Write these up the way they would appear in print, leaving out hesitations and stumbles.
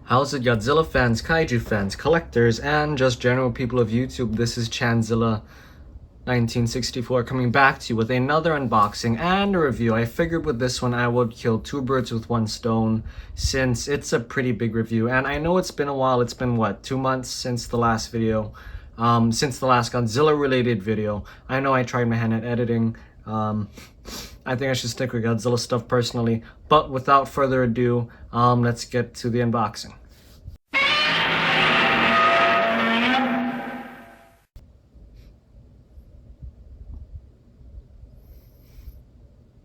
How's it, Godzilla fans, Kaiju fans, collectors, and just general people of YouTube? This is Chanzilla 1964 coming back to you with another unboxing and a review. I figured with this one I would kill two birds with one stone since it's a pretty big review. And I know it's been a while. It's been, what, 2 months since the last video, since the last Godzilla related video. I know I tried my hand at editing. I think I should stick with Godzilla stuff personally. But without further ado, let's get to the unboxing.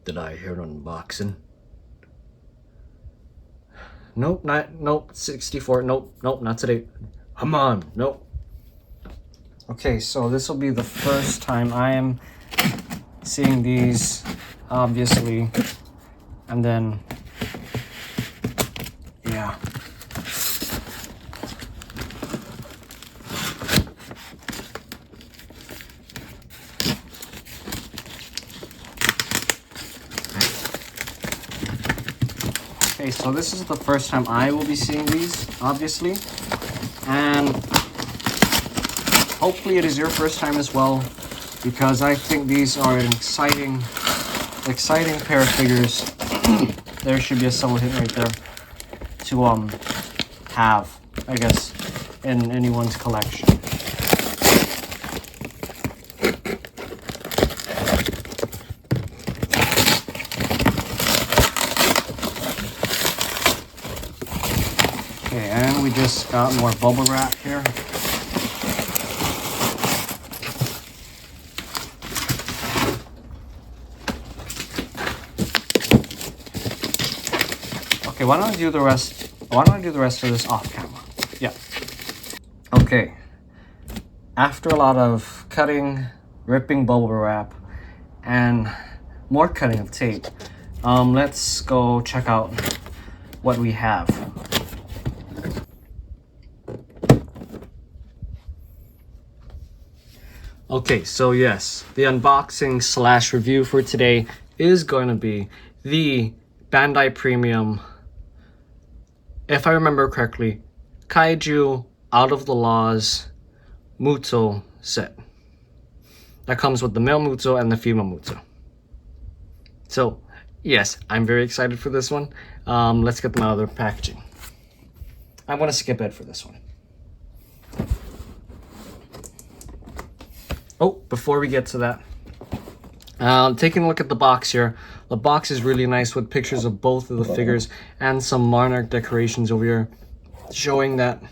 Did I hear an unboxing? Nope, 64, nope, not today. Come on, nope. Okay, so this will be the first time I am seeing these, obviously, and then, yeah. Okay, so this is the first time I will be seeing these, obviously, and hopefully it is your first time as well, because I think these are an exciting pair of figures. There should be a solo hit right there to have, I guess, in anyone's collection. Okay, and we just got more bubble wrap here. Okay, why don't I do the rest of this off camera? Yeah. Okay. After a lot of cutting, ripping bubble wrap, and more cutting of tape, let's go check out what we have. Okay, so yes, the unboxing slash review for today is going to be the Bandai Premium, if I remember correctly, Kaiju Out of the Laws MUTO set. That comes with the male MUTO and the female MUTO. So, yes, I'm very excited for this one. Let's get them out of their packaging. I'm going to skip it for this one. Oh, before we get to that, taking a look at the box here. The box is really nice with pictures of both of the figures and some monarch decorations over here, showing that,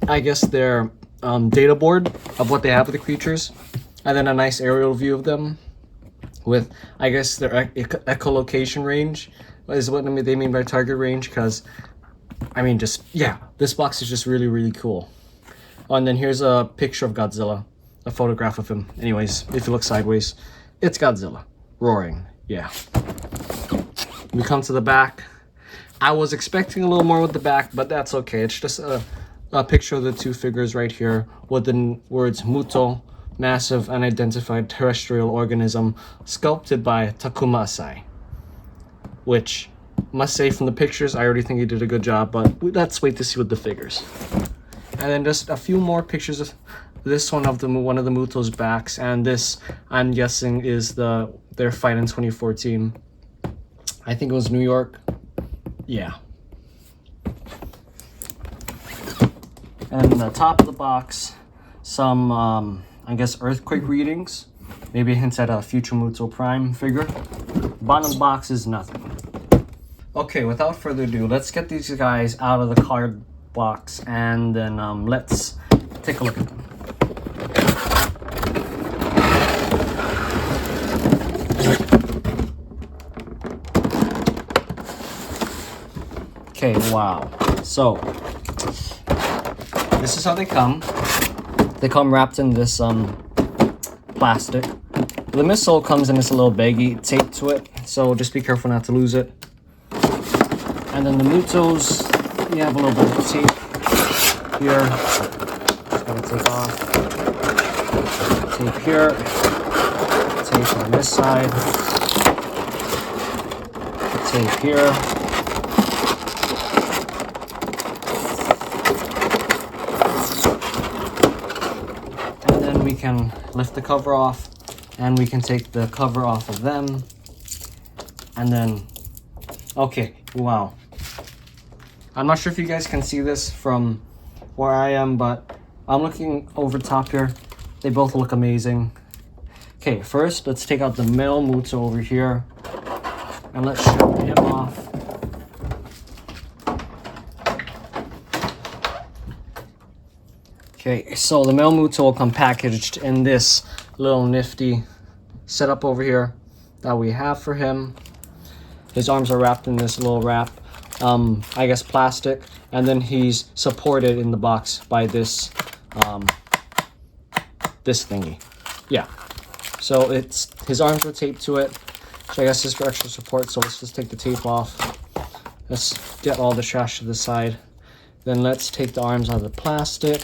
I guess, their data board of what they have with the creatures, and then a nice aerial view of them with, I guess, their echolocation range is what they mean by target range, because, I mean, just, yeah, this box is just really, really cool. Oh, and then here's a picture of Godzilla. A photograph of him. Anyways, if you look sideways, it's Godzilla roaring. Yeah. We come to the back. I was expecting a little more with the back, but that's okay. It's just a picture of the two figures right here with the words MUTO, massive unidentified terrestrial organism, sculpted by Takuma Asai. Which, must say from the pictures, I already think he did a good job, but let's wait to see with the figures. And then just a few more pictures of this one of one of the MUTO's backs, and this, I'm guessing, is their fight in 2014. I think it was New York. Yeah. And the top of the box, some I guess earthquake readings, maybe hints at a future MUTO Prime figure. Bottom of the box is nothing. Okay, without further ado, let's get these guys out of the card box, and then let's take a look at them. Okay, wow. So, this is how they come. They come wrapped in this plastic. The missile comes in this little baggie taped to it, so just be careful not to lose it. And then the MUTOs, you have a little bit of tape here. Just gotta take off. Tape here. Tape on this side. Tape here. can lift the cover off, and we can take the cover off of them. And then, okay, wow. I'm not sure if you guys can see this from where I am, but I'm looking over the top here. They both look amazing. Okay, first, let's take out the male MUTO over here, and let's show him off. Okay, so the male MUTO will come packaged in this little nifty setup over here that we have for him. His arms are wrapped in this little wrap, I guess plastic, and then he's supported in the box by this, this thingy. Yeah, so it's, his arms are taped to it, so I guess it's for extra support. So let's just take the tape off. Let's get all the trash to the side. Then let's take the arms out of the plastic.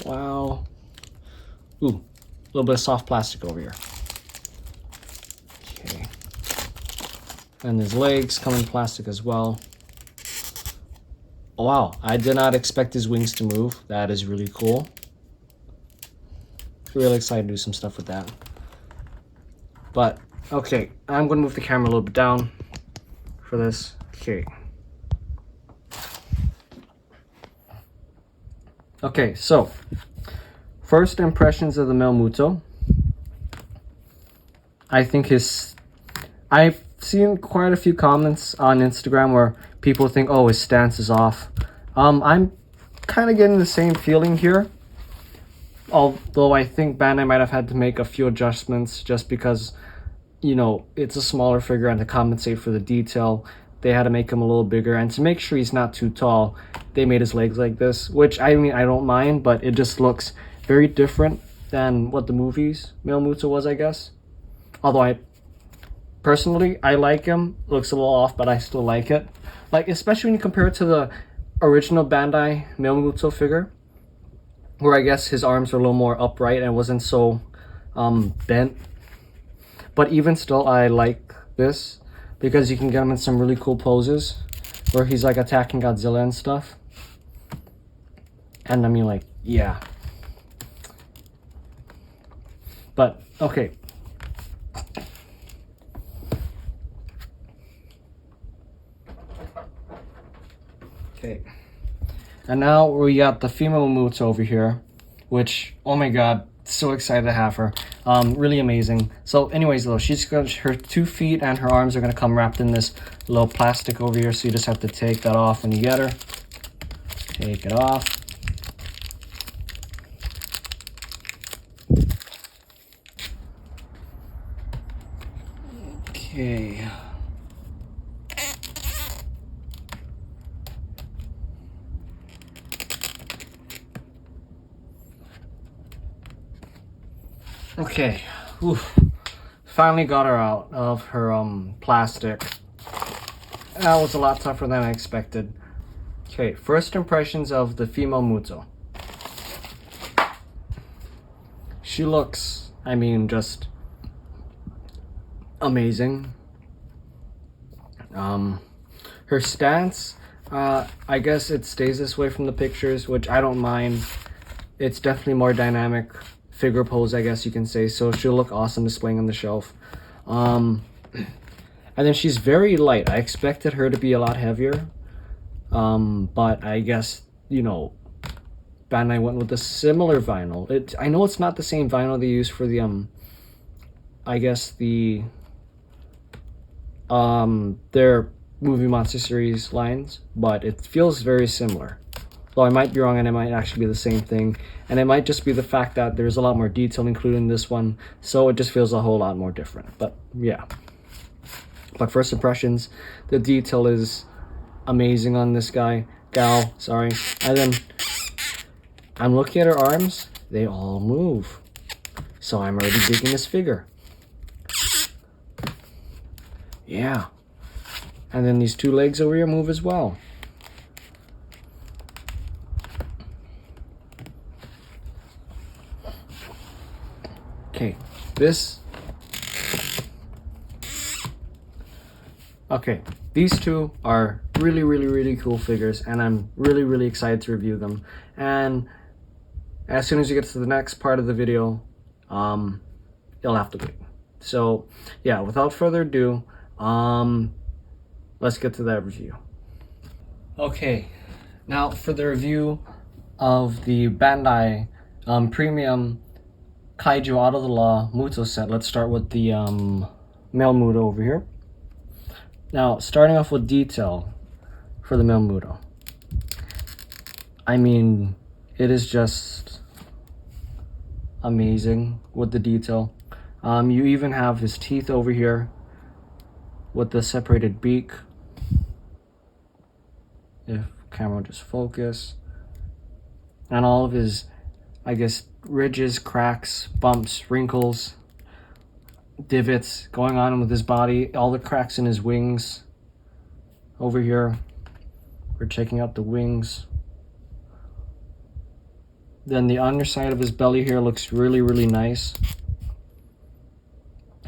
Wow. Ooh, a little bit of soft plastic over here. Okay. And his legs come in plastic as well. Oh, wow, I did not expect his wings to move. That is really cool. Really excited to do some stuff with that. But, okay, I'm going to move the camera a little bit down for this. Okay. Okay, so first impressions of the male MUTO. I think I've seen quite a few comments on Instagram where people think, oh, his stance is off. I'm kind of getting the same feeling here. Although I think Bandai might have had to make a few adjustments just because, you know, it's a smaller figure, and to compensate for the detail, they had to make him a little bigger, and to make sure he's not too tall, they made his legs like this, which I mean, I don't mind, but it just looks very different than what the movie's male MUTO was, I guess. Although I like him. Looks a little off, but I still like it. Like, especially when you compare it to the original Bandai male MUTO figure, where I guess his arms are a little more upright and wasn't so bent. But even still, I like this because you can get him in some really cool poses where he's like attacking Godzilla and stuff. And I mean, like, yeah. But, okay. Okay. And now we got the female MUTO over here, which, oh my god, so excited to have her. Really amazing. So anyways though, she's got her 2 feet and her arms are gonna come wrapped in this little plastic over here, so you just have to take that off when you get her. Take it off. Okay. Okay, oof. Finally got her out of her plastic. That was a lot tougher than I expected. Okay, first impressions of the female MUTO. She looks, I mean, just amazing. Her stance, I guess it stays this way from the pictures, which I don't mind. It's definitely more dynamic figure pose, I guess you can say, so she'll look awesome displaying on the shelf. And then she's very light. I expected her to be a lot heavier, but I guess, you know, Bandai went with a similar vinyl. I know it's not the same vinyl they use for the I guess the their movie monster series lines, but it feels very similar. Though I might be wrong, and it might actually be the same thing, and it might just be the fact that there's a lot more detail included in this one, so it just feels a whole lot more different. But yeah, but first impressions, the detail is amazing on this gal, sorry. And then I'm looking at her arms, they all move, so I'm already digging this figure. Yeah, and then these 2 legs over here move as well. Okay, these 2 are really cool figures, and I'm really excited to review them. And As soon as you get to the next part of the video, you'll have to wait. So yeah, without further ado, let's get to that review. Okay, now for the review of the Bandai premium Kaiju Out of the Law MUTO set, let's start with the male MUTO over here. Now, starting off with detail for the male MUTO. I mean, it is just amazing with the detail. You even have his teeth over here with the separated beak. If camera just focus. And all of his, I guess, ridges, cracks, bumps, wrinkles, divots going on with his body. All the cracks in his wings. Over here, we're checking out the wings. Then the underside of his belly here looks really, really nice.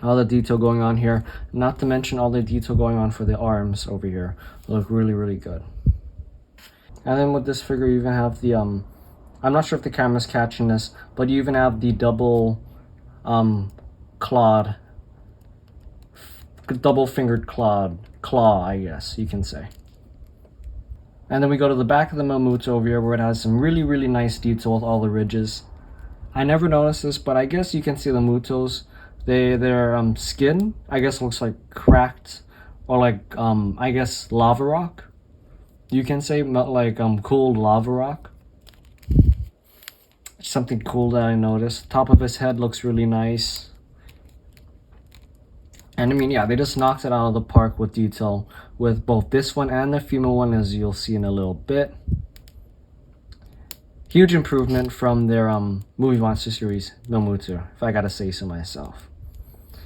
All the detail going on here. Not to mention all the detail going on for the arms over here. Look really, really good. And then with this figure, you even have the, I'm not sure if the camera's catching this, but you even have the double fingered claw, I guess you can say. And then we go to the back of the MUTO over here where it has some really, really nice detail with all the ridges. I never noticed this, but I guess you can see the MUTOs. Their skin, I guess, looks like cracked, or like, I guess, lava rock. You can say, like, cooled lava rock. Something cool that I noticed. Top of his head looks really nice. And I mean, yeah, they just knocked it out of the park with detail with both this one and the female one, as you'll see in a little bit. Huge improvement from their movie monster series, MUTO, if I gotta say so myself.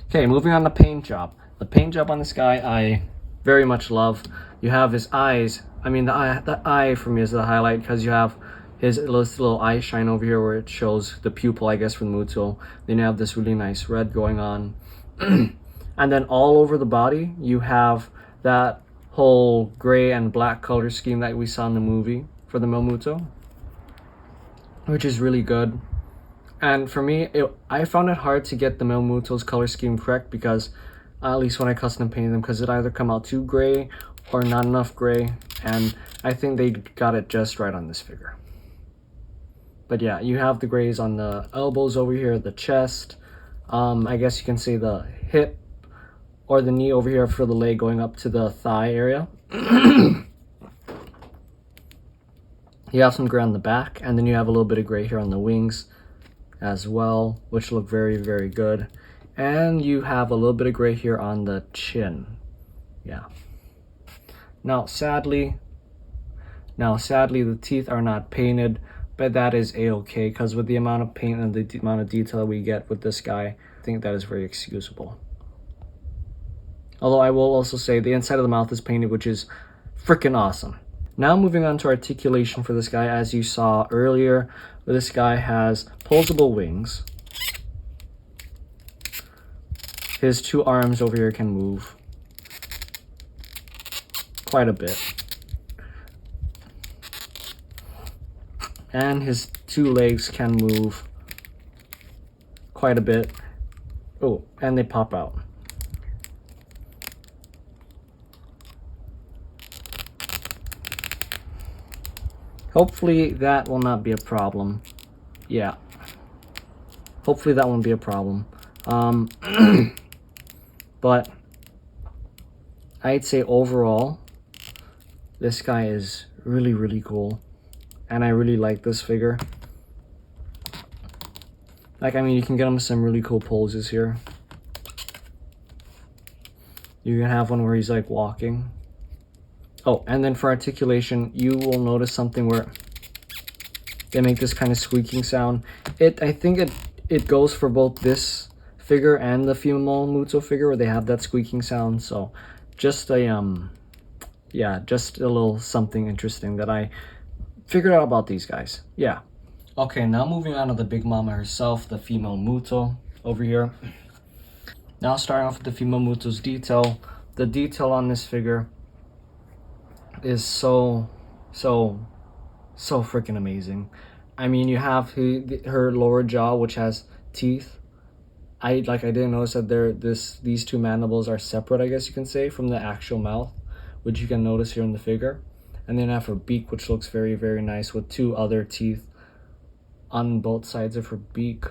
Okay, moving on to paint job. The paint job on this guy I very much love. You have his eyes. I mean, the eye for me is the highlight because you have his little eye shine over here where it shows the pupil, I guess, from MUTO. Then you have this really nice red going on. And then all over the body, you have that whole gray and black color scheme that we saw in the movie for the MUTO, which is really good. And for me, I found it hard to get the MUTO's color scheme correct because, at least when I custom painted them, because it either come out too gray or not enough gray, and I think they got it just right on this figure. But yeah, you have the grays on the elbows over here, the chest, I guess you can say the hip or the knee over here for the leg going up to the thigh area. You have some gray on the back, and then you have a little bit of gray here on the wings as well, which look very, very good. And you have a little bit of gray here on the chin. Yeah. Now sadly the teeth are not painted, but that is a-okay, because with the amount of paint and the amount of detail we get with this guy, I think that is very excusable. Although I will also say the inside of the mouth is painted, which is freaking awesome. Now moving on to articulation for this guy. As you saw earlier, this guy has posable wings. His two arms over here can move quite a bit. And his two legs can move quite a bit. Oh, and they pop out. Hopefully that will not be a problem. Yeah. Hopefully that won't be a problem. But I'd say overall, this guy is really, really cool. And I really like this figure. Like, I mean, you can get him some really cool poses here. You can have one where he's like walking. Oh, and then for articulation, you will notice something where they make this kind of squeaking sound. I think it goes for both this figure and the female MUTO figure where they have that squeaking sound. So just a yeah, just a little something interesting that I figured out about these guys. Yeah. Okay, now moving on to the big mama herself, the female MUTO over here. Now starting off with the female MUTO's detail. The detail on this figure is so freaking amazing. I mean, you have her lower jaw, which has teeth. I didn't notice that these two mandibles are separate, I guess you can say, from the actual mouth, which you can notice here in the figure. And then you have her beak, which looks very, very nice with two other teeth on both sides of her beak.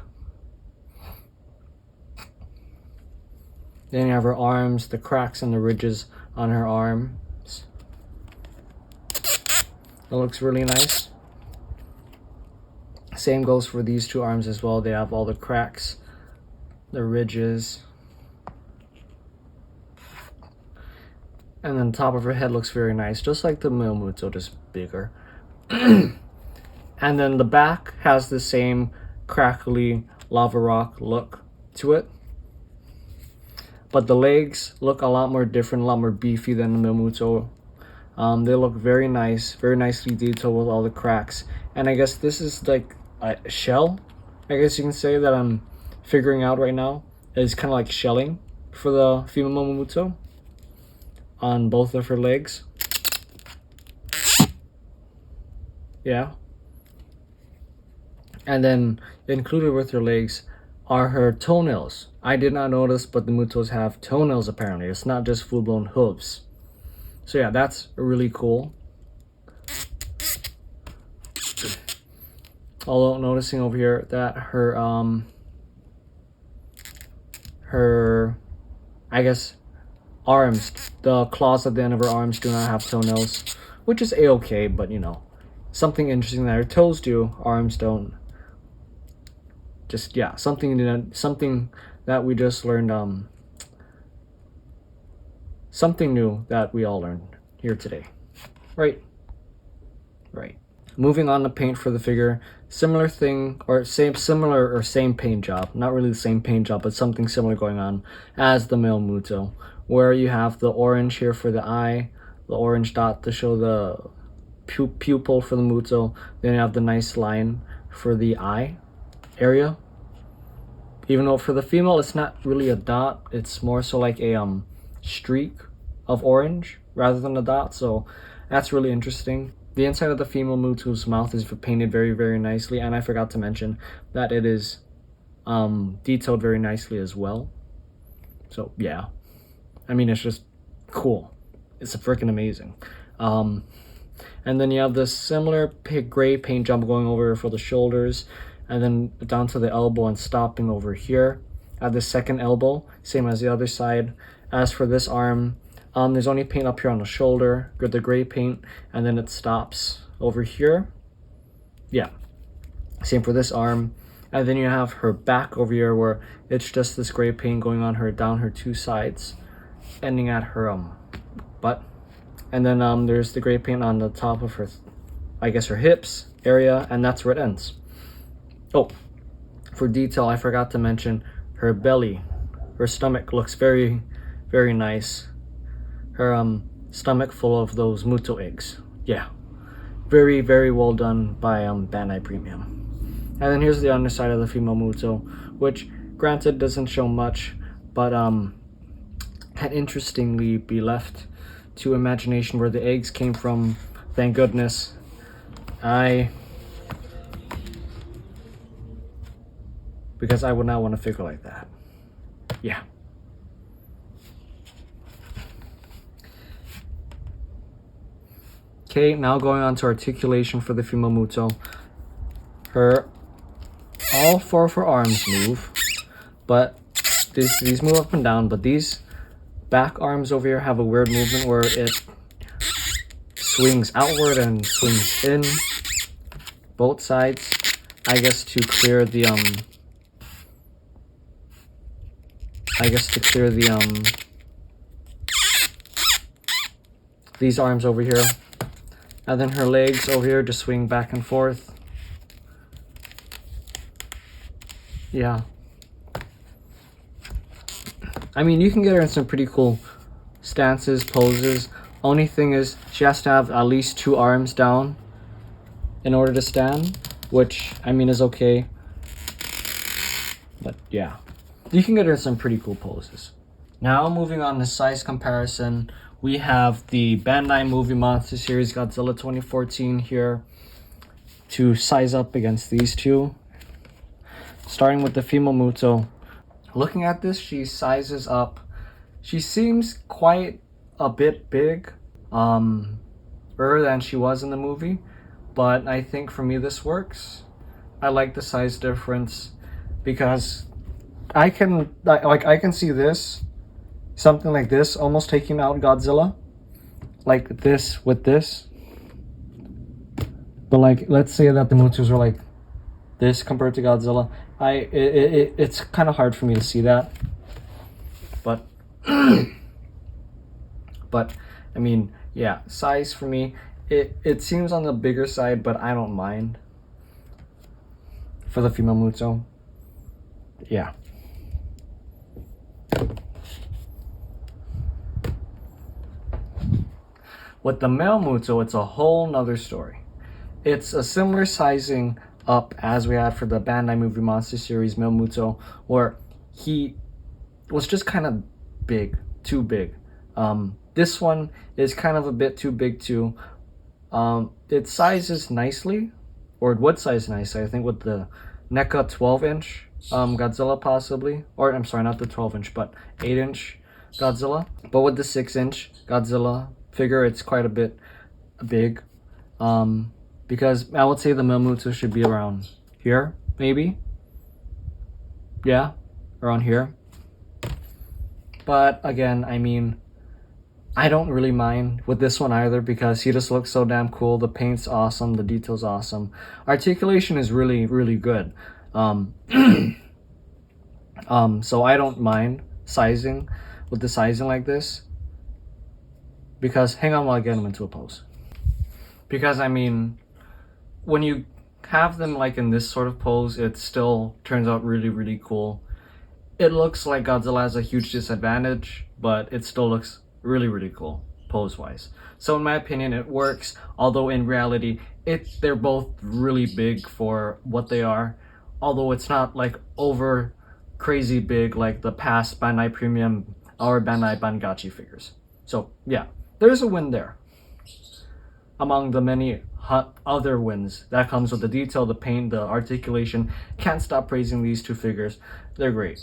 Then you have her arms, the cracks and the ridges on her arms. It looks really nice. Same goes for these two arms as well. They have all the cracks, the ridges. And then the top of her head looks very nice, just like the MUTO, just bigger. And then the back has the same crackly lava rock look to it. But the legs look a lot more different, a lot more beefy than the MUTO. They look very nice, very nicely detailed with all the cracks. And I guess this is like a shell, I guess you can say, that I'm figuring out right now. It's kind of like shelling for the female MUTO on both of her legs. Yeah. And then included with her legs are her toenails. I did not notice, but the MUTOs have toenails apparently. It's not just full-blown hooves. So yeah, that's really cool. Although noticing over here that her I guess arms, the claws at the end of her arms do not have toenails, which is a-okay, but you know, something interesting that her toes do, arms don't. Just yeah, something that we just learned, something new that we all learned here today. Right. Moving on to paint for the figure. Similar thing, or same paint job. Not really the same paint job, but something similar going on as the male MUTO, where you have the orange here for the eye, the orange dot to show the pupil for the MUTO. Then you have the nice line for the eye area. Even though for the female it's not really a dot, it's more so like a streak of orange rather than a dot, so that's really interesting. The inside of the female MUTO's mouth is painted very, very nicely, and I forgot to mention that it is detailed very nicely as well. So yeah, I mean, it's just cool. It's freaking amazing. And then you have this similar gray paint job going over for the shoulders, and then down to the elbow and stopping over here at the second elbow, same as the other side. As for this arm, there's only paint up here on the shoulder, the gray paint, and then it stops over here. Yeah, same for this arm. And then you have her back over here where it's just this gray paint going on her down her two sides, ending at her butt. And then there's the gray paint on the top of her, I guess her hips area, and that's where it ends. Oh, for detail, I forgot to mention her belly. Her stomach looks very, very nice. Her stomach full of those MUTO eggs. Yeah, very, very well done by Bandai Premium. And then here's the underside of the female MUTO, which granted doesn't show much, but can interestingly be left to imagination where the eggs came from. Thank goodness. Because I would not want to figure like that. Yeah. Okay, now going on to articulation for the female MUTO. All four of her arms move, but these move up and down, but these back arms over here have a weird movement where it swings outward and swings in both sides, I guess to clear the these arms over here. And then her legs over here just swing back and forth. Yeah. I mean, you can get her in some pretty cool stances, poses. Only thing is, she has to have at least two arms down in order to stand, which, I mean, is okay. But yeah, you can get her in some pretty cool poses. Now, moving on to size comparison, we have the Bandai Movie Monster Series Godzilla 2014 here. to size up against these two. Starting with the female MUTO. Looking at this, she sizes up. She seems quite a bit big, than she was in the movie, but I think for me this works. I like the size difference because I can see this, something like this, almost taking out Godzilla, like this with this. But like, let's say that the MUTOs were like this compared to Godzilla. It's kind of hard for me to see that, but but I mean, yeah, size for me, it seems on the bigger side, but I don't mind for the female MUTO. Yeah. With the male MUTO, it's a whole nother story. It's a similar sizing up as we had for the Bandai Movie Monster Series male MUTO, where he was just kind of big, too big. This one is kind of a bit too big too. It sizes nicely, or it would size nicely, I think, with the NECA 12-inch Godzilla possibly, or I'm sorry, not the 12-inch, but 8-inch Godzilla. But with the 6-inch Godzilla figure, it's quite a bit big. Because I would say the male MUTO should be around here, maybe. Yeah, around here. But again, I mean, I don't really mind with this one either because he just looks so damn cool. The paint's awesome, the detail's awesome. Articulation is really, really good. So I don't mind sizing with the sizing like this. Because, hang on while I get him into a pose. Because, I mean, when you have them like in this sort of pose, it still turns out really, really cool. It looks like Godzilla has a huge disadvantage, but it still looks really, really cool pose-wise. So in my opinion, it works, although in reality, they're both really big for what they are. Although it's not like over crazy big like the past Bandai Premium or Bandai Bangachi figures. So yeah, there's a win there. Among the many other wins that comes with the detail, the paint, the articulation. Can't stop praising these two figures. They're great.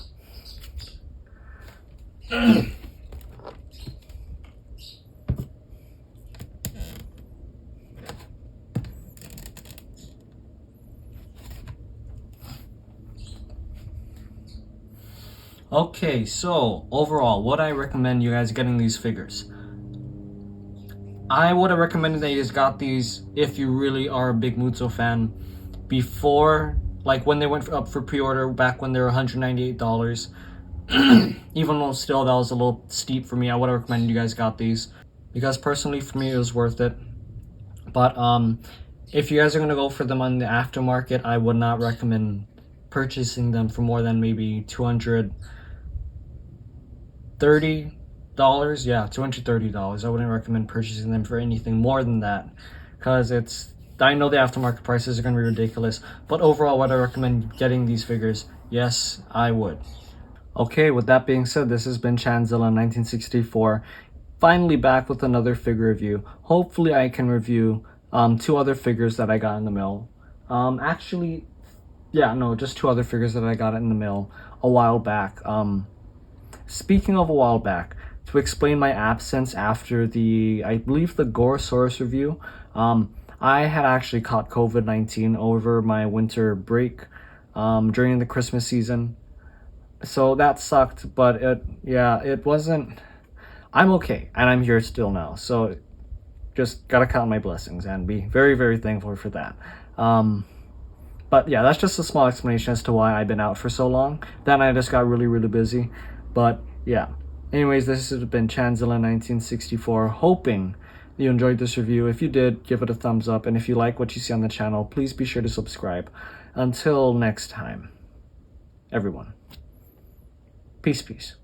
Okay, so overall, would I recommend you guys getting these figures? I would have recommended that you guys got these if you really are a big MUTO fan before, like when they went up for pre-order back when they were $198. Even though still that was a little steep for me, I would have recommended you guys got these because personally for me it was worth it. But if you guys are gonna go for them on the aftermarket, I would not recommend purchasing them for more than maybe $230. Yeah, $230. I wouldn't recommend purchasing them for anything more than that because I know the aftermarket prices are going to be ridiculous, but overall would I recommend getting these figures? Yes, I would. Okay, with that being said, this has been Chanzilla 1964, finally back with another figure review. Hopefully I can review two other figures that I got in the mail. Actually, yeah, no, just two other figures that I got in the mail a while back. Speaking of a while back, to explain my absence after I believe the Gorosaurus review, I had actually caught COVID-19 over my winter break during the Christmas season. So that sucked, but it wasn't, I'm okay, and I'm here still now. So just gotta count my blessings and be very, very thankful for that. But yeah, that's just a small explanation as to why I've been out for so long. Then I just got really, really busy. But yeah, anyways, this has been Chanzilla 1964, hoping you enjoyed this review. If you did, give it a thumbs up, and if you like what you see on the channel, please be sure to subscribe. Until next time, everyone, peace.